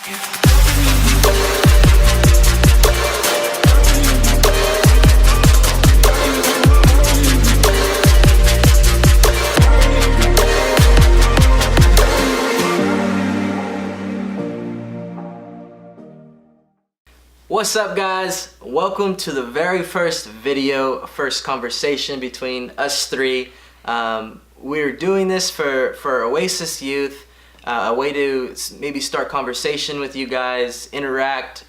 What's up, guys? Welcome to the very first video, first conversation between us three. We're doing this for Oasis youth, a way to maybe start conversation with you guys, interact,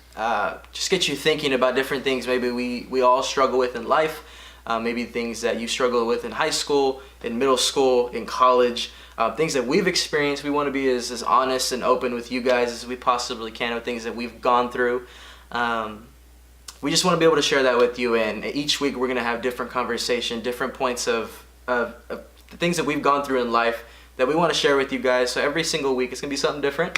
just get you thinking about different things maybe we all struggle with in life, maybe things that you struggle with in high school, in middle school, in college, things that we've experienced. We want to be as honest and open with you guys as we possibly can with things that we've gone through. We just want to be able to share that with you, and each week we're going to have different conversation, different points of the things that we've gone through in life that we want to share with you guys. So every single week it's going to be something different,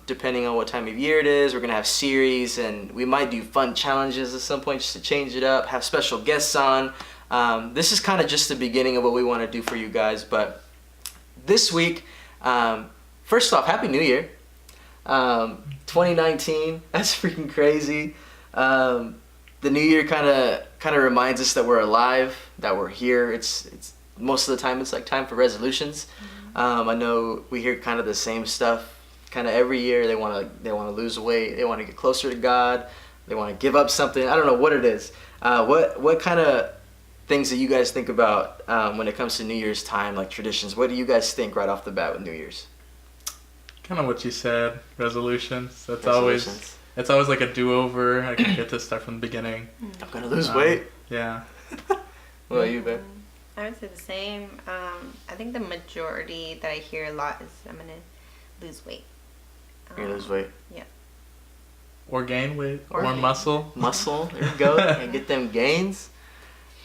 depending on what time of year it is. We're going to have series, and we might do fun challenges at some point just to change it up, have special guests on. This is kind of just the beginning of what we want to do for you guys. But this week, first off, Happy New Year. 2019, that's freaking crazy. The new year kind of reminds us that we're alive, that we're here. It's most of the time it's like time for resolutions. I know we hear kind of the same stuff kind of every year. They want to lose weight, they want to get closer to God, they want to give up something. I don't know what it is. What kind of things that you guys think about when it comes to New Year's time, like traditions? What do you guys think right off the bat with New Year's? Kind of what you said, resolutions. It's always like a do-over. I can get to start from the beginning. I'm gonna lose weight. Yeah. What about you, babe? I would say the same. I think the majority that I hear a lot is I'm gonna lose weight. You're gonna lose weight? Yeah. Or gain weight. Or muscle. Muscle. There you go. And get them gains.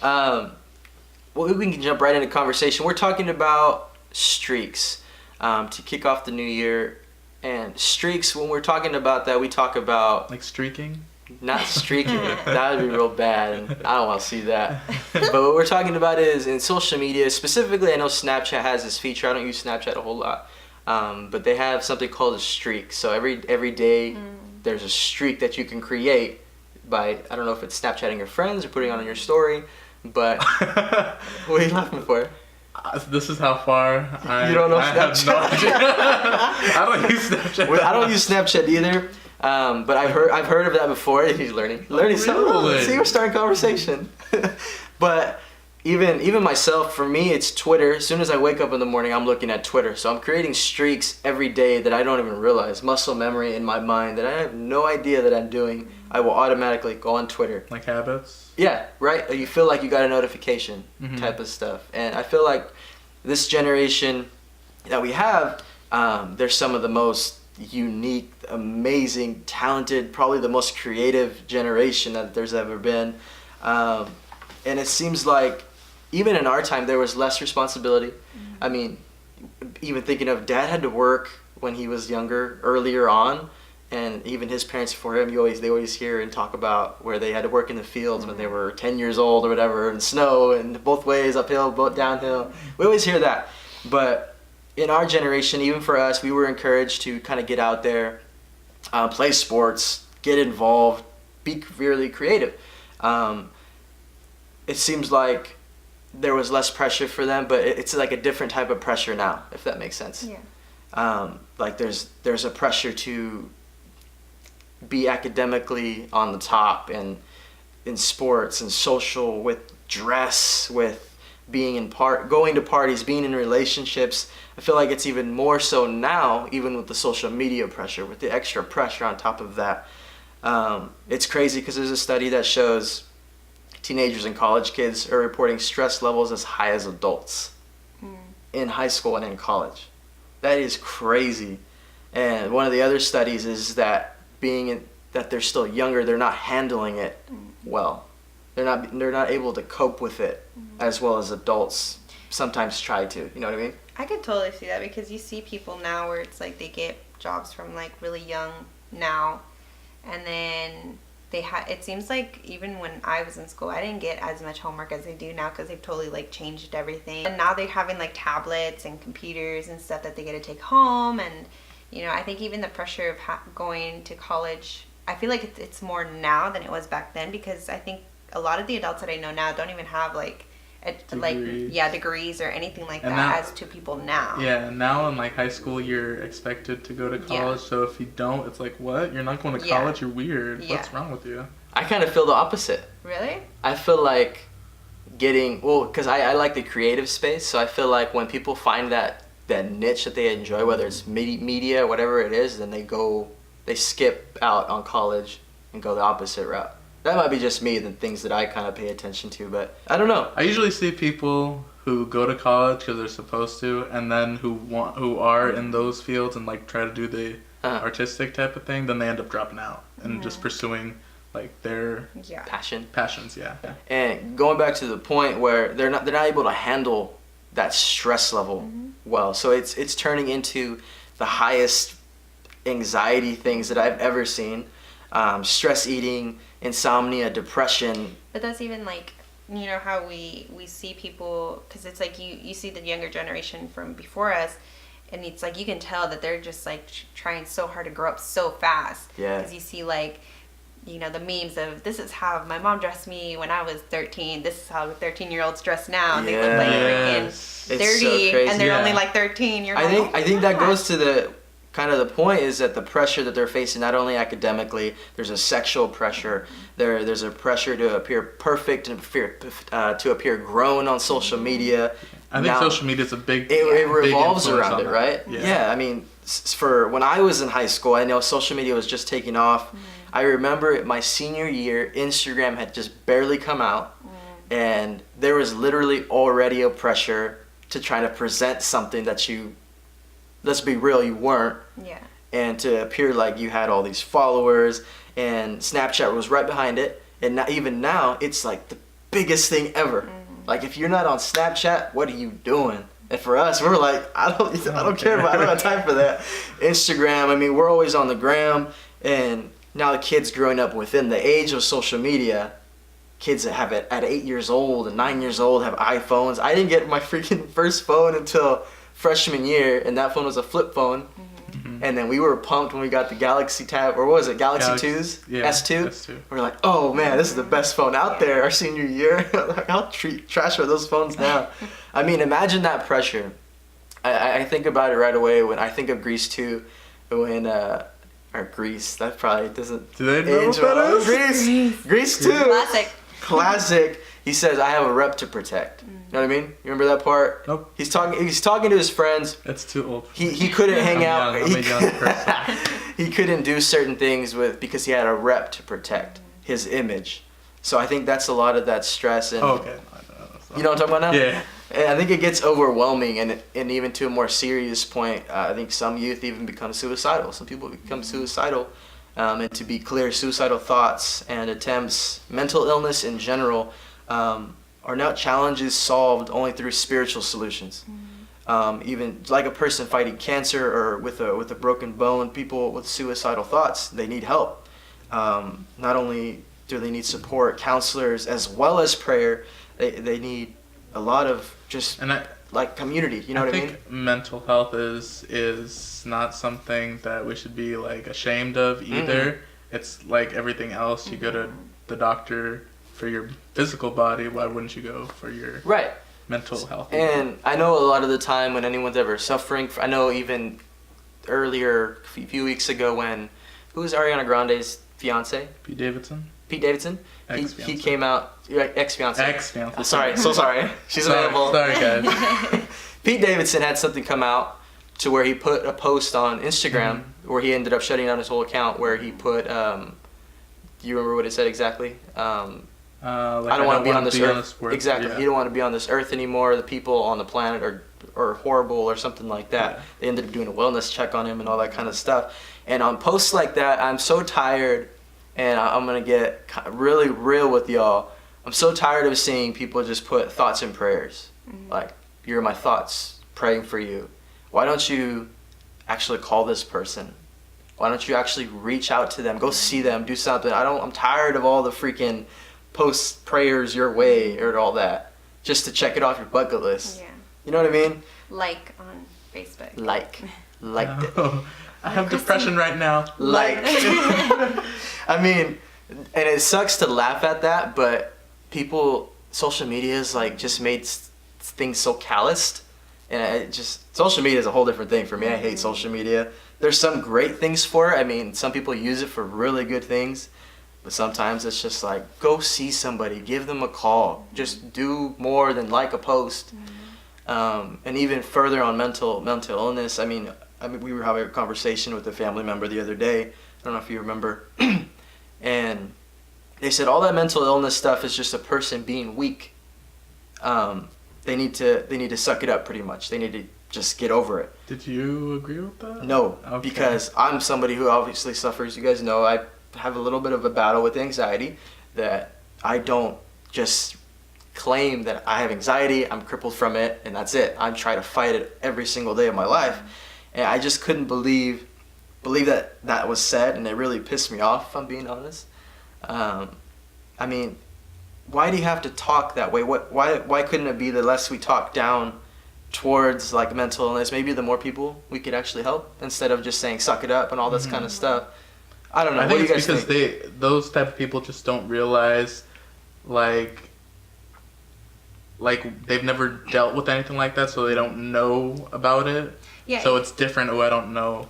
Well, we can jump right into conversation. We're talking about streaks to kick off the new year. And streaks, when we're talking about that, we talk about... Like streaking? Not streaking. That would be real bad, and I don't want to see that. But what we're talking about is in social media, specifically, I know Snapchat has this feature. I don't use Snapchat a whole lot. But they have something called a streak. So every day, there's a streak that you can create by, I don't know if it's Snapchatting your friends or putting it on your story, but what are you laughing for? This is how far you don't know Snapchat. I don't use Snapchat. I don't use Snapchat either. But I've heard of that before. He's learning Really? something. See, we're starting conversation. But even myself, for me, it's Twitter. As soon as I wake up in the morning, I'm looking at Twitter. So I'm creating streaks every day that I don't even realize. Muscle memory in my mind that I have no idea that I'm doing. I will automatically go on Twitter. Like habits? Yeah, right? You feel like you got a notification type of stuff. And I feel like this generation that we have, they're some of the most unique, amazing, talented, probably the most creative generation that there's ever been. And it seems like even in our time, there was less responsibility. I mean, even thinking of Dad had to work when he was younger, earlier on. And even his parents before him, they always hear and talk about where they had to work in the fields when they were 10 years old or whatever, in snow and both ways, uphill, both downhill. We always hear that. But in our generation, even for us, we were encouraged to kind of get out there, play sports, get involved, be really creative. It seems like there was less pressure for them, but it's like a different type of pressure now, if that makes sense. Yeah. Like there's a pressure to be academically on the top, and in sports and social, with dress, with being going to parties, being in relationships. I feel like it's even more so now, even with the social media pressure, with the extra pressure on top of that. It's crazy because there's a study that shows teenagers and college kids are reporting stress levels as high as adults in high school and in college. That is crazy. And one of the other studies is that that they're still younger, they're not handling it well. They're not able to cope with it as well as adults sometimes try to. You know what I mean? I could totally see that, because you see people now where it's like they get jobs from like really young now, and then it seems like even when I was in school, I didn't get as much homework as they do now, because they've totally like changed everything. And now they're having like tablets and computers and stuff that they get to take home, and You know, I think even the pressure of going to college, I feel like it's more now than it was back then, because I think a lot of the adults that I know now don't even have like degrees or anything like and that now, as to people now. Yeah, now in like high school you're expected to go to college, so if you don't, it's like, what? You're not going to college? You're weird. What's wrong with you? I kind of feel the opposite. Really? I feel like because I like the creative space, so I feel like when people find that niche that they enjoy, whether it's media, whatever it is, then they skip out on college and go the opposite route. That might be just me, the things that I kind of pay attention to, but I don't know. I usually see people who go to college because they're supposed to, and then who are in those fields and like try to do the artistic type of thing, then they end up dropping out and just pursuing like their passions. Yeah. And going back to the point where they're not able to handle that stress level well, so it's turning into the highest anxiety things that I've ever seen. Stress eating, insomnia, depression. But that's even like, you know, how we see people, because it's like you see the younger generation from before us, and it's like you can tell that they're just like trying so hard to grow up so fast. Yeah. Because you see like, you know, the memes of, this is how my mom dressed me when I was 13. This is how 13-year-olds dress now. And they look like freaking 30, so and they're only like 13. I think that goes to the kind of the point is that the pressure that they're facing, not only academically, there's a sexual pressure, there's a pressure to appear perfect and to appear grown on social media. I think social media is a big it revolves big around it, right? Yeah, I mean, for when I was in high school, I know social media was just taking off. I remember my senior year, Instagram had just barely come out, and there was literally already a pressure to try to present something that you, let's be real, you weren't. Yeah. And to appear like you had all these followers, and Snapchat was right behind it. And even now, it's like the biggest thing ever. Like, if you're not on Snapchat, what are you doing? And for us, we're like, I don't care about, I don't have time for that. Instagram, I mean, we're always on the gram, and now the kids growing up within the age of social media, kids that have it at 8 years old and 9 years old have iPhones. I didn't get my freaking first phone until freshman year, and that phone was a flip phone. And then we were pumped when we got the Galaxy Tab, or what was it, Galaxy 2s? Yeah, S2? We're like, oh man, this is the best phone out there, our senior year. Like, how trash are those phones now? I mean, imagine that pressure. I think about it right away when I think of Grease 2, when, or Grease, that probably doesn't. Do they know what that is? Grease 2. Classic. He says, I have a rep to protect. You know what I mean? You remember that part? Nope. He's talking to his friends. That's too old. He couldn't hang out. I'm a young person. He couldn't do certain things because he had a rep to protect his image. So I think that's a lot of that stress. And, okay. You know what I'm talking about now? Yeah. And I think it gets overwhelming, and even to a more serious point, I think some youth even become suicidal. Some people become suicidal. And to be clear, suicidal thoughts and attempts, mental illness in general, are not challenges solved only through spiritual solutions. Even like a person fighting cancer or with a broken bone, people with suicidal thoughts, they need help. Not only do they need support, counselors, as well as prayer, they need a lot of just like community. You know what I mean? I think mental health is not something that we should be like ashamed of either. It's like everything else. You go to the doctor for your physical body, why wouldn't you go for your mental health? And I know a lot of the time when anyone's ever suffering, I know even earlier, a few weeks ago, when, who's Ariana Grande's fiance? Pete Davidson. He came out, ex-fiance. Ex-fiance. Sorry, so sorry. She's available. Sorry, guys. Pete Davidson had something come out to where he put a post on Instagram where he ended up shutting down his whole account, where he put, do you remember what it said exactly? Like I don't want to be on this earth. Exactly. Yeah. You don't want to be on this earth anymore. The people on the planet are horrible or something like that. Yeah. They ended up doing a wellness check on him and all that kind of stuff. And on posts like that, I'm so tired, and I'm going to get really real with y'all. I'm so tired of seeing people just put thoughts and prayers. Like, you're my thoughts, praying for you. Why don't you actually call this person? Why don't you actually reach out to them? Go see them, do something. I'm tired of all the freaking post prayers your way or all that just to check it off your bucket list. Yeah. You know what I mean? Like on Facebook. Liked it. I have depression right now. Like, I mean, and it sucks to laugh at that, but social media is like just made things so calloused, and social media is a whole different thing for me. I hate social media. There's some great things for it. I mean, some people use it for really good things, but sometimes it's just like, go see somebody, give them a call, just do more than like a post. And even further on mental illness. I mean, we were having a conversation with a family member the other day. I don't know if you remember, and they said all that mental illness stuff is just a person being weak. They need to suck it up pretty much. They need to just get over it. Did you agree with that? No, Okay. because I'm somebody who obviously suffers. You guys know I have a little bit of a battle with anxiety, that I don't just claim that I have anxiety, I'm crippled from it, and that's it. I'm trying to fight it every single day of my life. And I just couldn't believe that was said, and it really pissed me off, if I'm being honest. I mean, why do you have to talk that way? Why couldn't it be the less we talk down towards like mental illness, maybe the more people we could actually help, instead of just saying suck it up and all this kind of stuff? I don't know. I What think do you it's guys because think? those type of people just don't realize, like they've never dealt with anything like that, so they don't know about it. Yeah. So it's different. Oh, I don't know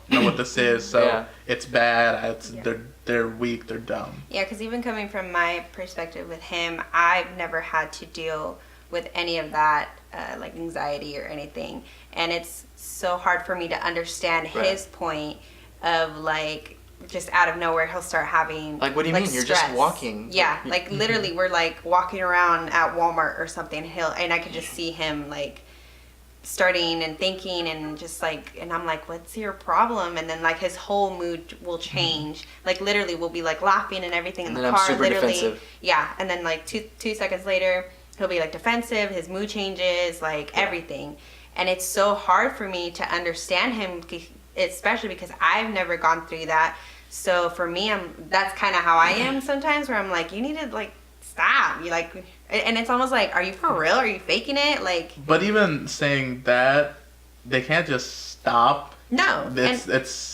what this is. So Yeah. it's bad. Yeah. They're weak. They're dumb. Yeah, because even coming from my perspective with him, I've never had to deal with any of that, like anxiety or anything. And it's so hard for me to understand Right. his point of like, just out of nowhere, he'll start having Like, what do you mean? You're just stress. walking. Yeah, like literally we're like walking around at Walmart or something, and I could just see him like starting and thinking and just like, and I'm like, what's your problem? And then like his whole mood will change. Like literally we'll be like laughing and everything in And the then I'm car. super Literally, defensive. yeah. And then like two seconds later, he'll be like defensive. His mood changes, like everything. And it's so hard for me to understand him, especially because I've never gone through that. So for me, that's kind of how I am sometimes, where I'm like, you need to like stop. You like, and it's almost like, are you for real? Are you faking it? Like, But even saying that, they can't just stop. no.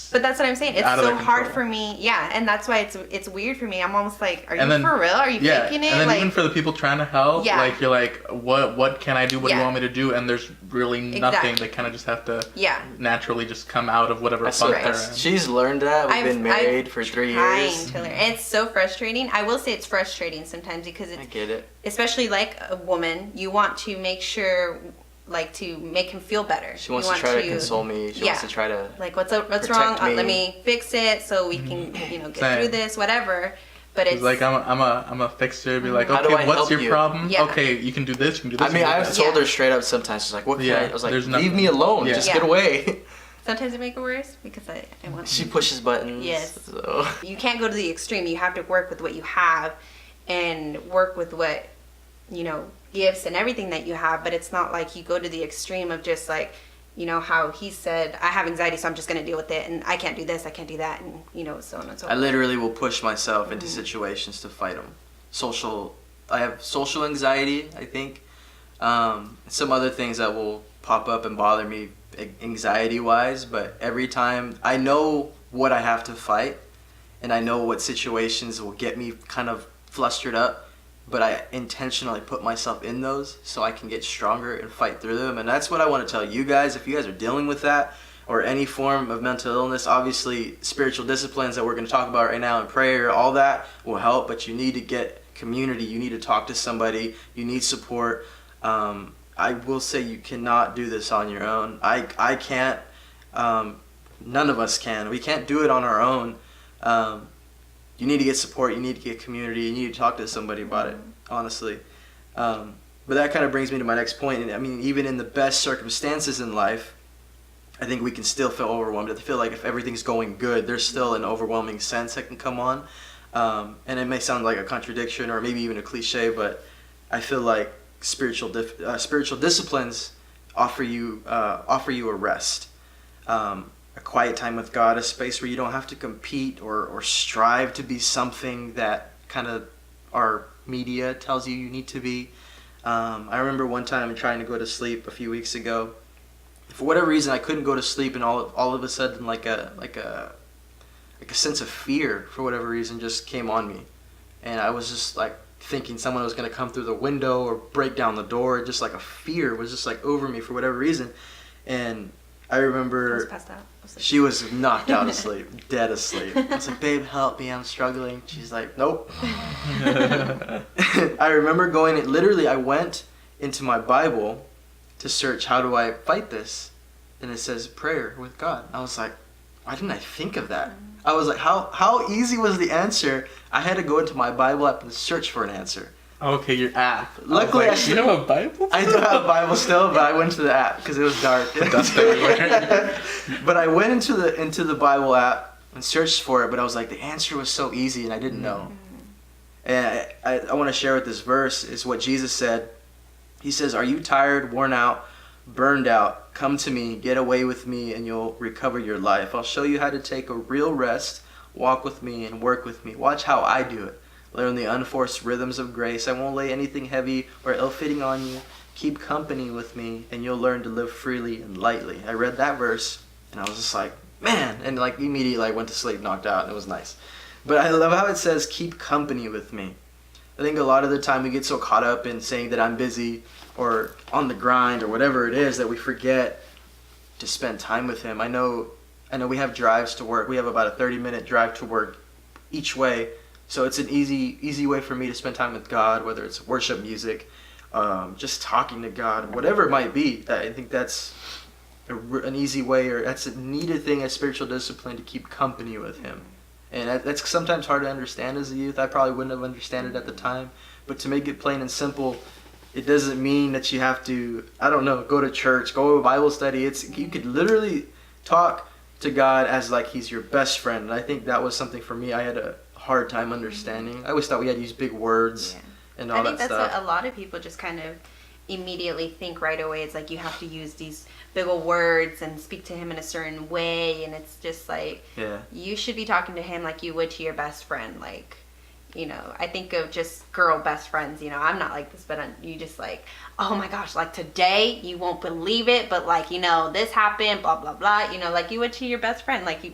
But that's what I'm saying. It's out of so their hard control. for me. Yeah, and that's why it's weird for me. I'm almost like, are you And then- for real? Are you faking it? And then like, even for the people trying to help, Yeah. like you're like, what can I do? What do Yeah. you want me to do? And there's really nothing. Exactly. They kind of just have to yeah. naturally just come out of whatever That's funk right. they're so, in. she's learned that. We've been married I've for 3 trying years. to learn. It's so frustrating. I will say it's frustrating sometimes because I it's, get it. especially like a woman, you want to make sure, like, to make him feel better. She wants You to try to console me. She wants Yeah. to try to. Like, what's protect wrong? me. Let me fix it so we can, get Same. through this, whatever. But It's it's like I'm a fixer. Be like, How do okay, I what's help your you? problem? Yeah. Okay, you can do this. You can do this. I mean, you can do I've that. told Yeah. her straight up sometimes. She's like, "What can Yeah, I?" I was like, there's "Leave nothing. me alone. Yeah. Just Yeah. get away." sometimes it make it worse because I want She pushes buttons. Yes. So. You can't go to the extreme. You have to work with what you have and work with what, gifts and everything that you have. But it's not like you go to the extreme of just like, how he said, I have anxiety, so I'm just going to deal with it. And I can't do this, I can't do that. And, so on and so I on. literally will push myself into situations to fight them. I have social anxiety, I think. Some other things that will pop up and bother me anxiety-wise, but every time I know what I have to fight, and I know what situations will get me kind of flustered up, but I intentionally put myself in those so I can get stronger and fight through them. And that's what I want to tell you guys. If you guys are dealing with that or any form of mental illness, obviously spiritual disciplines that we're going to talk about right now and prayer, all that will help, but you need to get community. You need to talk to somebody. You need support. I will say you cannot do this on your own. I can't. None of us can. We can't do it on our own. You need to get support. You need to get community. You need to talk to somebody about it, honestly. But that kind of brings me to my next point. And I mean, even in the best circumstances in life, I think we can still feel overwhelmed. I feel like if everything's going good, there's still an overwhelming sense that can come on. And it may sound like a contradiction or maybe even a cliche, but I feel like spiritual disciplines offer you a rest, a quiet time with God, a space where you don't have to compete or strive to be something that kind of our media tells you need to be. I remember one time trying to go to sleep a few weeks ago. for whatever reason, I couldn't go to sleep, and all of a sudden, like a sense of fear for whatever reason just came on me, and I was just like thinking someone was gonna come through the window or break down the door. Just like a fear was just like over me for whatever reason, and I remember I was passed out. she was knocked out asleep, dead asleep. I was like, babe, help me, I'm struggling. She's like, nope. I remember literally I went into my Bible to search, how do I fight this? And it says prayer with God. I was like, why didn't I think of that? I was like, how easy was the answer? I had to go into my Bible app and search for an answer. Okay, your app. Luckily, you have a Bible? I do have a Bible still, but I went to the app because it was dark. Dust everywhere. But I went into the Bible app and searched for it, but I was like, the answer was so easy and I didn't know. And I want to share with this verse is what Jesus said. He says, are you tired, worn out, burned out? Come to me, get away with me, and you'll recover your life. I'll show you how to take a real rest, walk with me, and work with me. Watch how I do it. Learn the unforced rhythms of grace. I won't lay anything heavy or ill-fitting on you. Keep company with me, and you'll learn to live freely and lightly. I read that verse, and I was just like, man, and like immediately I went to sleep, knocked out, and it was nice. But I love how it says, keep company with me. I think a lot of the time we get so caught up in saying that I'm busy or on the grind or whatever it is that we forget to spend time with him. I know we have drives to work. We have about a 30-minute drive to work each way. So it's an easy way for me to spend time with God, whether it's worship music, just talking to God, whatever it might be. I think that's an easy way, or that's a needed thing as spiritual discipline, to keep company with him. And that's sometimes hard to understand as a youth. I probably wouldn't have understood it at the time. But to make it plain and simple, it doesn't mean that you have to, go to church, go to a Bible study. You could literally talk to God as like he's your best friend. And I think that was something for me I had a hard time understanding. I always thought we had to use big words and all that stuff. I think that's what a lot of people just kind of immediately think right away. It's like you have to use these big old words and speak to him in a certain way, and it's just like you should be talking to him like you would to your best friend. Like, I think of just girl best friends. I'm not like this, but you just like, oh my gosh, like today you won't believe it, but like this happened, blah blah blah. Like you would to your best friend, like you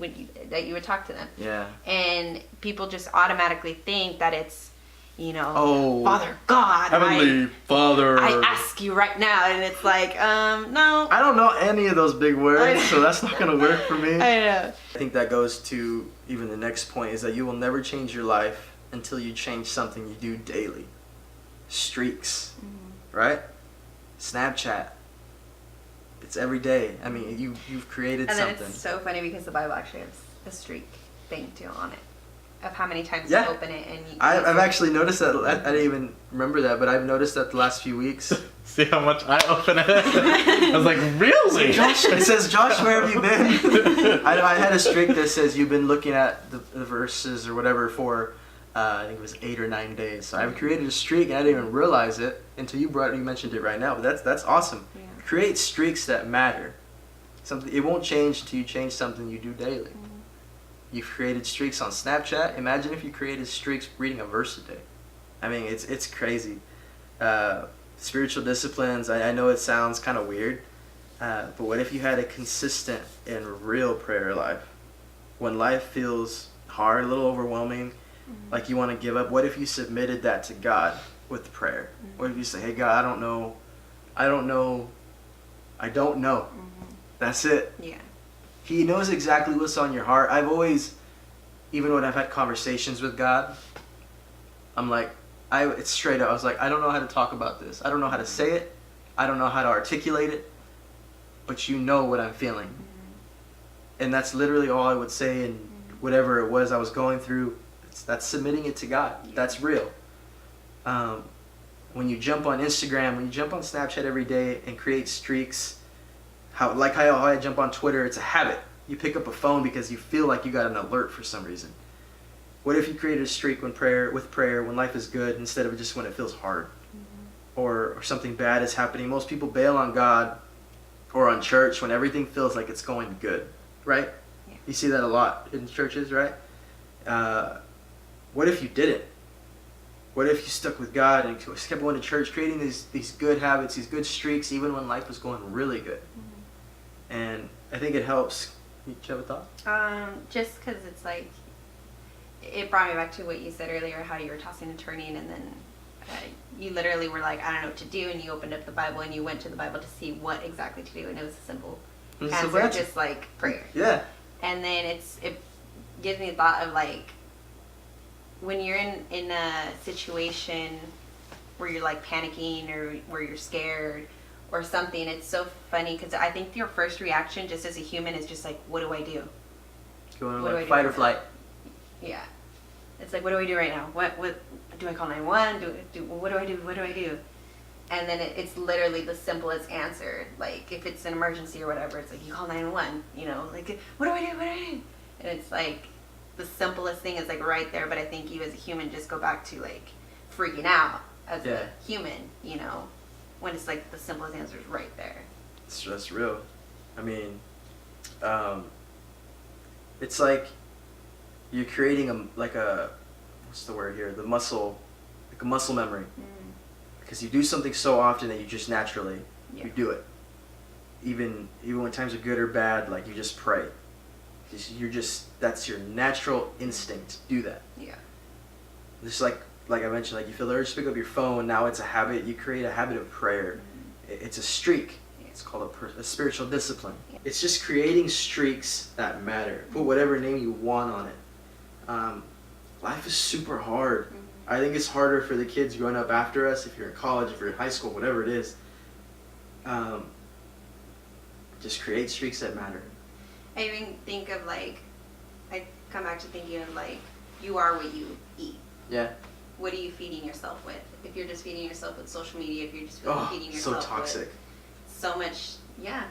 would talk to them. Yeah. And people just automatically think that it's Father God, Heavenly Father, I ask you right now, and it's like, no. I don't know any of those big words, so that's not going to work for me. I know. I think that goes to even the next point, is that you will never change your life until you change something you do daily. Streaks, right? Snapchat. It's every day. I mean, you've created something. And then it's so funny because the Bible actually has a streak thing too on it, of how many times you open it. And I've actually noticed that. I didn't even remember that, but I've noticed that the last few weeks. See how much I open it? I was like, really? It says, Josh, where have you been? I had a streak that says you've been looking at the verses or whatever for, I think it was 8 or 9 days. So I've created a streak, and I didn't even realize it until you mentioned it right now. But that's awesome. Yeah. Create streaks that matter. It won't change until you change something you do daily. You've created streaks on Snapchat. Imagine if you created streaks reading a verse a day. I mean, it's crazy. Spiritual disciplines, I know it sounds kind of weird, but what if you had a consistent and real prayer life? When life feels hard, a little overwhelming, like you want to give up, what if you submitted that to God with prayer? What if you say, hey, God, I don't know. That's it. Yeah. He knows exactly what's on your heart. I've always, even when I've had conversations with God, I'm like, it's straight up. I was like, I don't know how to talk about this. I don't know how to say it. I don't know how to articulate it. But you know what I'm feeling. And that's literally all I would say. And whatever it was I was going through, that's submitting it to God. That's real. When you jump on Instagram, when you jump on Snapchat every day and create streaks, how I jump on Twitter, it's a habit. You pick up a phone because you feel like you got an alert for some reason. What if you created a streak with prayer when life is good, instead of just when it feels hard or something bad is happening? Most people bail on God or on church when everything feels like it's going good, right? Yeah. You see that a lot in churches, right? What if you didn't? What if you stuck with God and kept going to church, creating these good habits, these good streaks, even when life was going really good? and I think it helps. You have a thought? Just because it's like, it brought me back to what you said earlier, how you were tossing and turning, and then you literally were like, I don't know what to do, and you opened up the Bible and you went to the Bible to see what exactly to do, and it was a simple answer, just like prayer. Yeah. And then it gives me the thought of like, when you're in a situation where you're like panicking or where you're scared or something, it's so funny because I think your first reaction just as a human is just like, what do I do? Going like fight or flight. Yeah. It's like, what do I do right now? What do I call 911? What do I do? What do I do? And then it's literally the simplest answer. Like, if it's an emergency or whatever, it's like, you call 911, you know, like, what do I do? What do I do? And it's like, the simplest thing is like right there, but I think you as a human just go back to like freaking out as a human, you know, when it's like the simplest answer is right there. That's real. I mean, it's like you're creating what's the word here? The muscle, like a muscle memory. Because you do something so often that you just naturally, you do it. Even when times are good or bad, like you just pray. That's your natural instinct. Do that. Yeah. Just like I mentioned, like you feel the urge to pick up your phone. Now it's a habit. You create a habit of prayer. It's a streak. It's called a spiritual discipline. It's just creating streaks that matter. Put whatever name you want on it. Life is super hard. I think it's harder for the kids growing up after us. If you're in college, if you're in high school, whatever it is. Just create streaks that matter. I even think of like, I come back to thinking of like, you are what you eat. Yeah. What are you feeding yourself with? If you're just feeding yourself with social media, if you're just feeding yourself so toxic. With so much,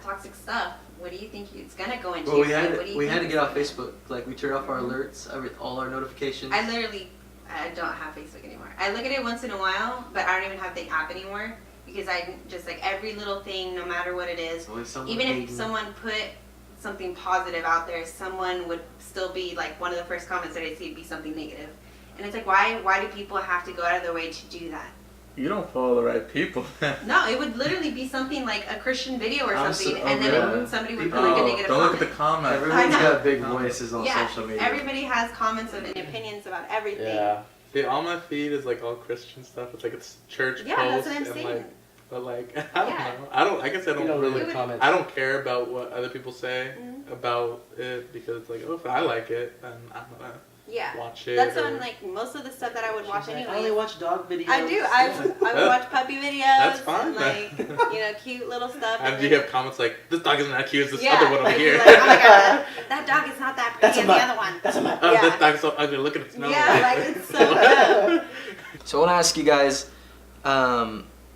toxic stuff, what do you think it's gonna go into? Well, we had to get off Facebook. Like, we turned off our alerts, all our notifications. I don't have Facebook anymore. I look at it once in a while, but I don't even have the app anymore because I just like every little thing, no matter what it is. Even if someone put something positive out there, someone would still be like, one of the first comments that I'd see would be something negative. And it's like, why do people have to go out of their way to do that? You don't follow the right people. No, it would literally be something like a Christian video or something, and then somebody would put like a negative comment. Don't look at the comments. Everyone's got big voices on social media. Everybody has comments and opinions about everything. Yeah. See, all my feed is like all Christian stuff. It's like it's church posts. That's what I'm saying. Like, but like, I don't know. I guess I don't really comment. I don't care about what other people say about it because it's like, if I like it, then I'm gonna watch it. That's on like most of the stuff that I would watch anyway. I only watch dog videos. I do. I would watch puppy videos. That's fine. And like, cute little stuff. And do you have comments like, this dog isn't that cute as this other one over here? Like, oh my god, that dog is not that pretty as the other one. That's a mutt. This dog's so ugly. Look at its nose. Yeah, like it's so good. So I want to ask you guys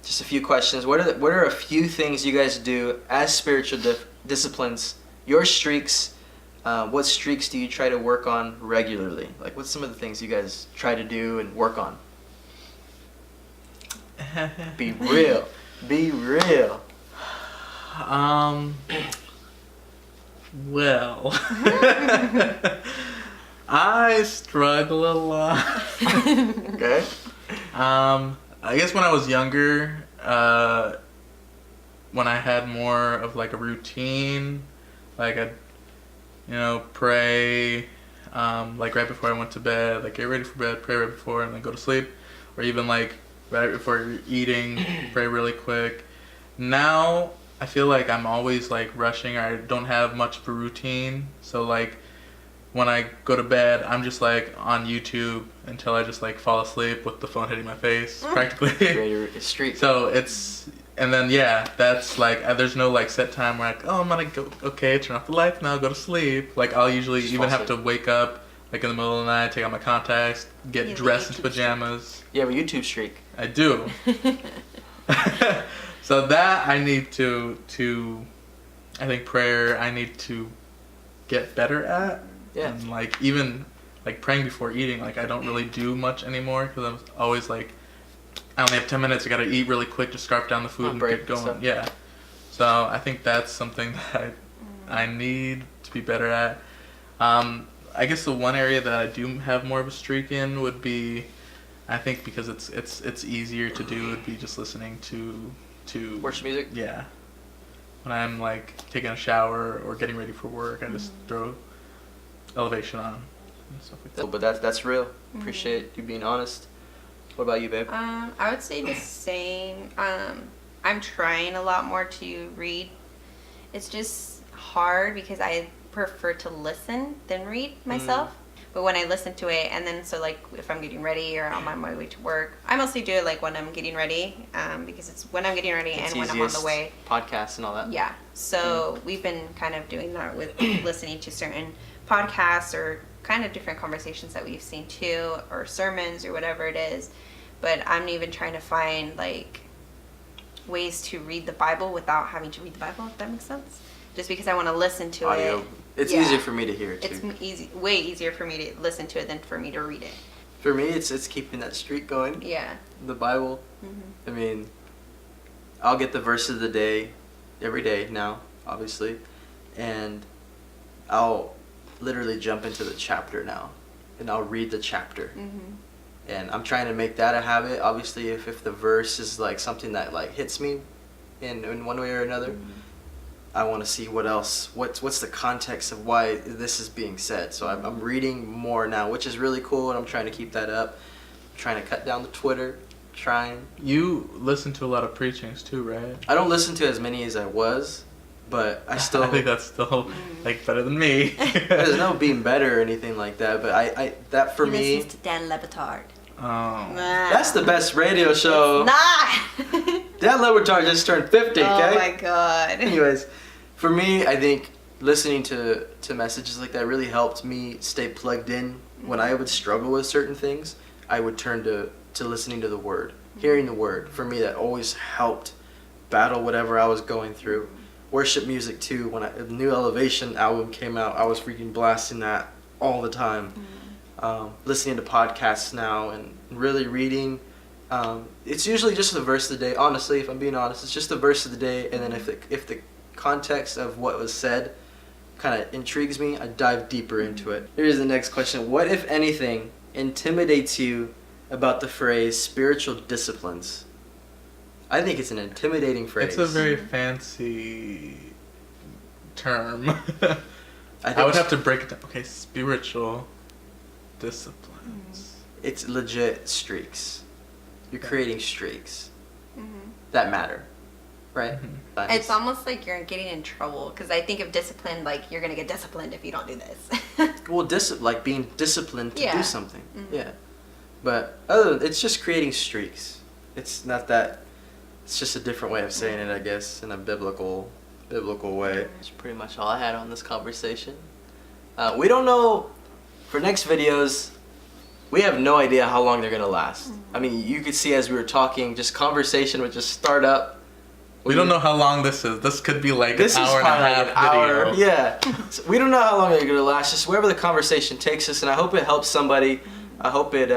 just a few questions. What are a few things you guys do as spiritual disciplines? Your streaks. What streaks do you try to work on regularly? Like, what's some of the things you guys try to do and work on? Be real. Be real. Well, I struggle a lot. Okay. I guess when I was younger, when I had more of like a routine, like I'd, pray, like right before I went to bed, like get ready for bed, pray right before, and then go to sleep, or even like right before you're eating, pray really quick. Now I feel like I'm always like rushing, or I don't have much of a routine, so like when I go to bed, I'm just like on YouTube until I just like fall asleep with the phone hitting my face, practically. Street. So and then that's like, there's no like set time where like, I'm gonna go, okay, turn off the lights now, go to sleep. Like I'll usually just even have to wake up like in the middle of the night, take out my contacts, get dressed into pajamas. You have a YouTube streak. I do. So that I need to I think prayer I need to get better at. Yeah. And like even like praying before eating, like I don't really do much anymore because I'm always like, I only have 10 minutes, I gotta eat really quick to scarf down the food and get going. So. Yeah. So I think that's something that I need to be better at. I guess the one area that I do have more of a streak in would be, I think because it's easier to do, would be just listening to worship music? Yeah. when I'm like taking a shower or getting ready for work, I just throw Elevation on and stuff like that. But that's real. Appreciate you being honest. What about you, babe? I would say the same. I'm trying a lot more to read. It's just hard because I prefer to listen than read myself. But when I listen to it, and then so like if I'm getting ready or on my way to work, I mostly do it like when I'm getting ready, because it's when I'm getting ready and when I'm on the way. Podcasts and all that. Yeah. So we've been kind of doing that with listening to certain podcasts or kind of different conversations that we've seen too, or sermons or whatever it is. But I'm even trying to find like ways to read the Bible without having to read the Bible, if that makes sense. Just because I want to listen to Audio. it. It's easier for me to hear it too. It's way easier for me to listen to it than for me to read it. For me, it's keeping that streak going. Yeah. The Bible. I mean, I'll get the verse of the day every day now, obviously, and I'll literally jump into the chapter now, and I'll read the chapter. And I'm trying to make that a habit. Obviously, if the verse is like something that like hits me in one way or another, I want to see what else, what's the context of why this is being said. So I'm reading more now, which is really cool, and I'm trying to keep that up. I'm trying to cut down the Twitter, trying. You listen to a lot of preachings too, right? I don't listen to as many as I was, but I still... I think that's still like better than me. There's no being better or anything like that, but I that for me... listens to Dan Le Batard. Oh. That's the best radio show. It's not! Dan Le Batard just turned 50, okay? Oh my god. Anyways, for me, I think listening to messages like that really helped me stay plugged in. When I would struggle with certain things, I would turn to listening to the Word, hearing the Word. For me, that always helped battle whatever I was going through. Worship music too. When the new Elevation album came out, I was freaking blasting that all the time. Listening to podcasts now and really reading. It's usually just the verse of the day. Honestly, if I'm being honest, it's just the verse of the day, and then if the context of what was said kind of intrigues me, I dive deeper into it. Here's the next question. What, if anything, intimidates you about the phrase spiritual disciplines? I think it's an intimidating phrase. It's a very fancy term. I would have to break it down. Okay, spiritual disciplines. It's legit streaks. You're creating streaks that matter, right? It's almost like you're getting in trouble, because I think of discipline like you're going to get disciplined if you don't do this. Well, like being disciplined to do something. Yeah. But it's just creating streaks. It's not that. It's just a different way of saying it, I guess, in a biblical way. That's pretty much all I had on this conversation. We don't know, for next videos, we have no idea how long they're going to last. I mean, you could see as we were talking, just conversation would just start up. We don't know how long this is. This could be like This an is hour and a probably half like an hour. video. Yeah. So we don't know how long they're going to last. Just wherever the conversation takes us, and I hope it helps somebody. I hope it,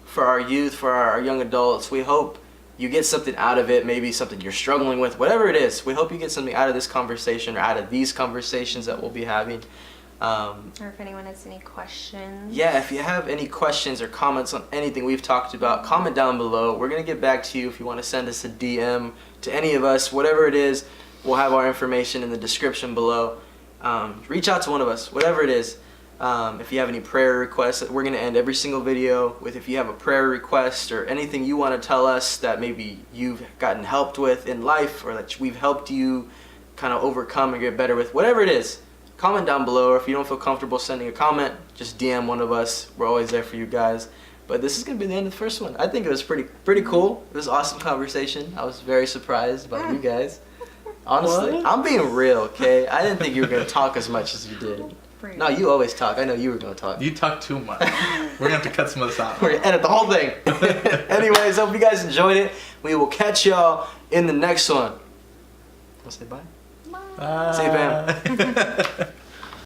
for our youth, for our young adults, we hope you get something out of it, maybe something you're struggling with, whatever it is. We hope you get something out of this conversation or out of these conversations that we'll be having. Or if anyone has any questions. Yeah, if you have any questions or comments on anything we've talked about, comment down below. We're going to get back to you if you want to send us a DM to any of us, whatever it is. We'll have our information in the description below. Reach out to one of us, whatever it is. If you have any prayer requests, we're going to end every single video with if you have a prayer request or anything you want to tell us that maybe you've gotten helped with in life or that we've helped you kind of overcome and get better with, whatever it is. Comment down below, or if you don't feel comfortable sending a comment, just DM one of us. We're always there for you guys. But this is going to be the end of the first one. I think it was pretty cool. It was an awesome conversation. I was very surprised by you guys. Honestly, What? I'm being real, okay? I didn't think you were going to talk as much as you did. No, you always talk. I know you were going to talk. You talk too much. We're going to have to cut some of this out. We're going to edit the whole thing. Anyways, hope you guys enjoyed it. We will catch y'all in the next one. Want to say bye? Bye. See you, Pam.